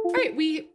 All right,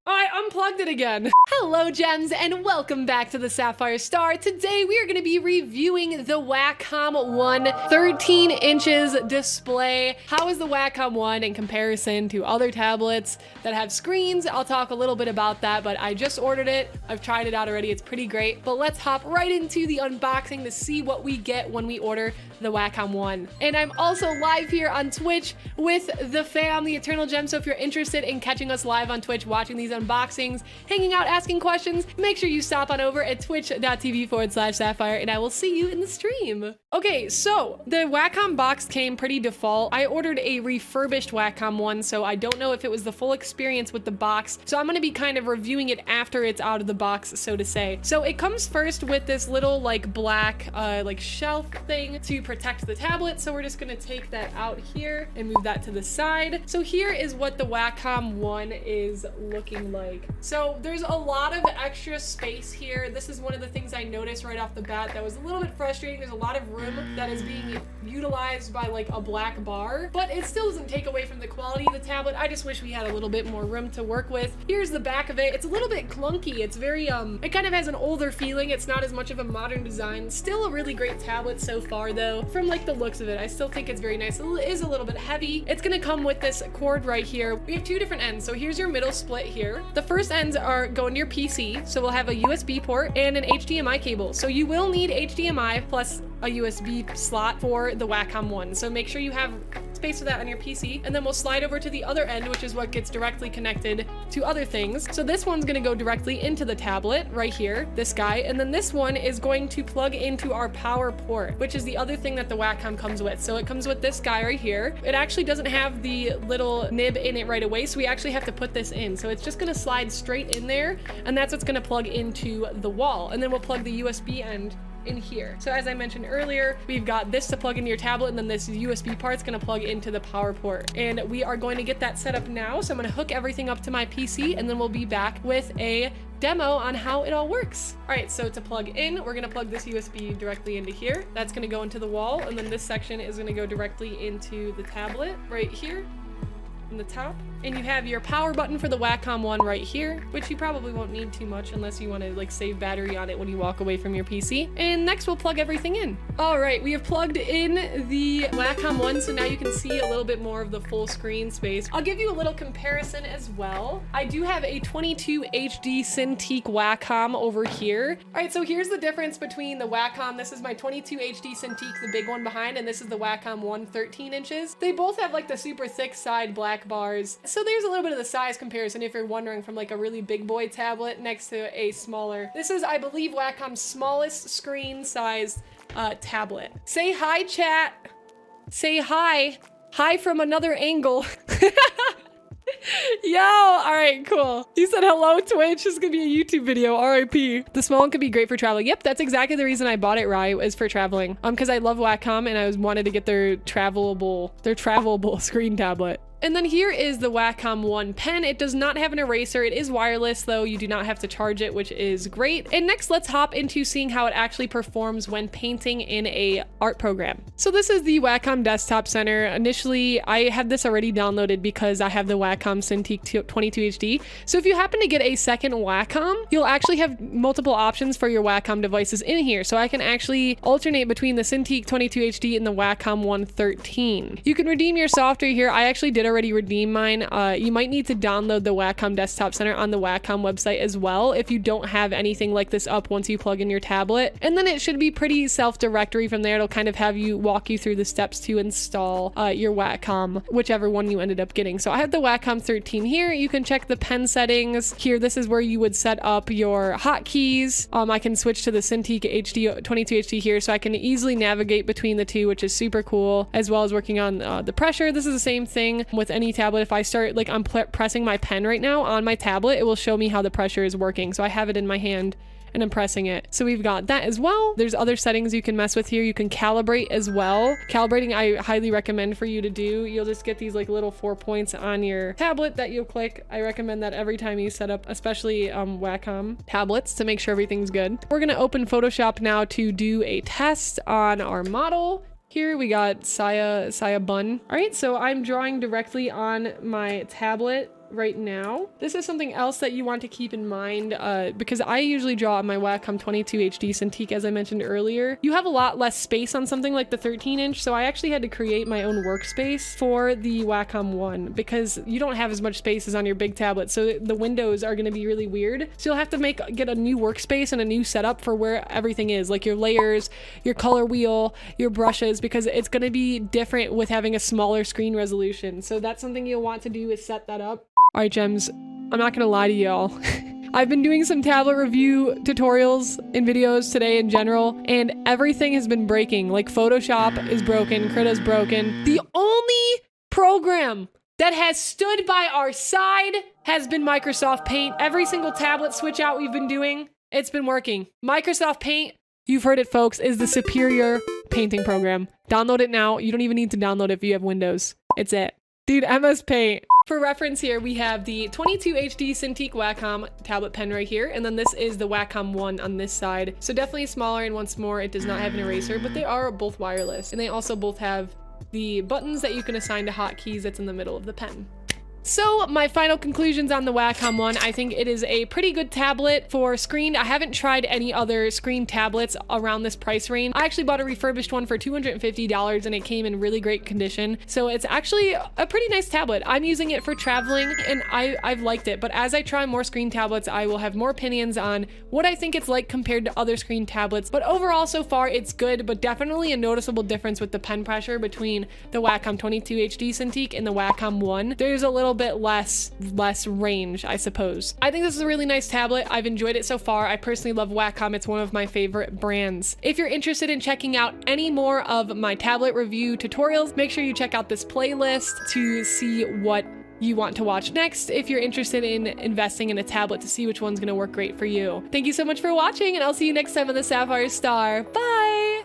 I unplugged it again. Hello, gems, and welcome back to the Sapphire Star. Today, we are going to be reviewing the Wacom One 13 inches display. How is the Wacom One in comparison to other tablets that have screens? I'll talk a little bit about that, but I just ordered it. I've tried it out already. It's pretty great. But let's hop right into the unboxing to see what we get when we order the Wacom One. And I'm also live here on Twitch with the fam, the Eternal Gem. So if you're interested in catching us live on Twitch, watching these unboxings, hanging out, asking questions, make sure you stop on over at twitch.tv/Sapphire, and I will see you in the stream. Okay, so the Wacom box came pretty default. I ordered a refurbished Wacom One, so I don't know if it was the full experience with the box. So I'm gonna be kind of reviewing it after it's out of the box, so to say. So it comes first with this little like black like shelf thing to protect the tablet. So we're just gonna take that out here and move that to the side. So here is what the Wacom One is looking like. So there's a lot of extra space here. This is one of the things I noticed right off the bat that was a little bit frustrating. There's a lot of room that is being utilized by like a black bar, but it still doesn't take away from the quality of the tablet. I just wish we had a little bit more room to work with. Here's the back of it. It's a little bit clunky. It's very it kind of has an older feeling. It's not as much of a modern design. Still a really great tablet so far though. From like the looks of it, I still think it's very nice. It is a little bit heavy. It's gonna come with this cord right here. We have two different ends. So here's your middle split here. The first ends are going to your PC. So we'll have a USB port and an HDMI cable. So you will need HDMI plus a USB slot for the Wacom One. So make sure you have space for that on your PC. And then we'll slide over to the other end, which is what gets directly connected to other things. So this one's gonna go directly into the tablet right here, this guy. And then this one is going to plug into our power port, which is the other thing that the Wacom comes with. So it comes with this guy right here. It actually doesn't have the little nib in it right away. So we actually have to put this in. So it's just gonna slide straight in there. And that's what's gonna plug into the wall. And then we'll plug the USB end in here. So as I mentioned earlier, we've got this to plug into your tablet, and then this USB part's gonna plug into the power port. And we are going to get that set up now. So I'm gonna hook everything up to my PC, and then we'll be back with a demo on how it all works. All right, so to plug in, we're gonna plug this USB directly into here. That's gonna go into the wall, and then this section is gonna go directly into the tablet right here in the top. And you have your power button for the Wacom One right here, which you probably won't need too much unless you want to like save battery on it when you walk away from your PC. And next we'll plug everything in. All right, we have plugged in the Wacom One, so now you can see a little bit more of the full screen space. I'll give you a little comparison as well. I do have a 22 HD Cintiq Wacom over here. All right, so here's the difference between the Wacom. This is my 22 HD Cintiq, the big one behind, and this is the Wacom One 13 inches. They both have like the super thick side black bars. So there's a little bit of the size comparison if you're wondering, from like a really big boy tablet next to a smaller. This is, I believe, Wacom's smallest screen size tablet. Say hi, chat. Say hi. Hi from another angle. Yo, all right, cool. He said hello, Twitch. This is gonna be a YouTube video, RIP. The small one could be great for traveling. Yep, that's exactly the reason I bought it, Rye, is for traveling. Because I love Wacom and I wanted to get their travelable screen tablet. And then here is the Wacom One pen. It does not have an eraser. It is wireless though. You do not have to charge it, which is great. And next, let's hop into seeing how it actually performs when painting in a art program. So this is the Wacom Desktop Center. Initially, I had this already downloaded because I have the Wacom Cintiq 22 HD. So if you happen to get a second Wacom, you'll actually have multiple options for your Wacom devices in here. So I can actually alternate between the Cintiq 22 HD and the Wacom One 13. You can redeem your software here. I actually did already redeem mine. You might need to download the Wacom Desktop Center on the Wacom website as well if you don't have anything like this up once you plug in your tablet. And then it should be pretty self-directory from there. It'll kind of have you walk you through the steps to install your Wacom, whichever one you ended up getting. So I have the Wacom 13 here. You can check the pen settings here. This is where you would set up your hotkeys. I can switch to the Cintiq HD 22 HD here, so I can easily navigate between the two, which is super cool, as well as working on the pressure. This is the same thing with any tablet. If I start, like, I'm pressing my pen right now on my tablet, it will show me how the pressure is working. So I have it in my hand and I'm pressing it. So we've got that as well. There's other settings you can mess with here. You can calibrate as well. Calibrating, I highly recommend for you to do. You'll just get these like little 4 points on your tablet that you'll click. I recommend that every time you set up, especially Wacom tablets, to make sure everything's good. We're gonna open Photoshop now to do a test on our model. Here we got 𝐸𝐻𝐸𝐵𝐵. All right, so I'm drawing directly on my tablet right now. This is something else that you want to keep in mind because I usually draw on my Wacom 22 HD Cintiq, as I mentioned earlier. You have a lot less space on something like the 13-inch, so I actually had to create my own workspace for the Wacom One because you don't have as much space as on your big tablet, so the windows are going to be really weird. So you'll have to get a new workspace and a new setup for where everything is, like your layers, your color wheel, your brushes, because it's going to be different with having a smaller screen resolution. So that's something you'll want to do, is set that up. All right, gems, I'm not gonna lie to y'all. I've been doing some tablet review tutorials and videos today in general, and everything has been breaking. Like Photoshop is broken, Krita's broken. The only program that has stood by our side has been Microsoft Paint. Every single tablet switch out we've been doing, it's been working. Microsoft Paint, you've heard it folks, is the superior painting program. Download it now. You don't even need to download it if you have Windows. It's it. Dude, MS Paint. For reference here, we have the 22 HD Cintiq Wacom tablet pen right here, and then this is the Wacom One on this side. So definitely smaller, and once more, it does not have an eraser, but they are both wireless, and they also both have the buttons that you can assign to hotkeys that's in the middle of the pen. So my final conclusions on the Wacom One, I think it is a pretty good tablet for screened. I haven't tried any other screen tablets around this price range. I actually bought a refurbished one for $250 and it came in really great condition. So it's actually a pretty nice tablet. I'm using it for traveling and I've liked it. But as I try more screen tablets, I will have more opinions on what I think it's like compared to other screen tablets. But overall, so far, it's good, but definitely a noticeable difference with the pen pressure between the Wacom 22 HD Cintiq and the Wacom One. There's a little bit less range, I suppose. I think this is a really nice tablet. I've enjoyed it so far. I personally love Wacom. It's one of my favorite brands. If you're interested in checking out any more of my tablet review tutorials, make sure you check out this playlist to see what you want to watch next if you're interested in investing in a tablet to see which one's going to work great for you. Thank you so much for watching, and I'll see you next time on the Sapphire Star. Bye!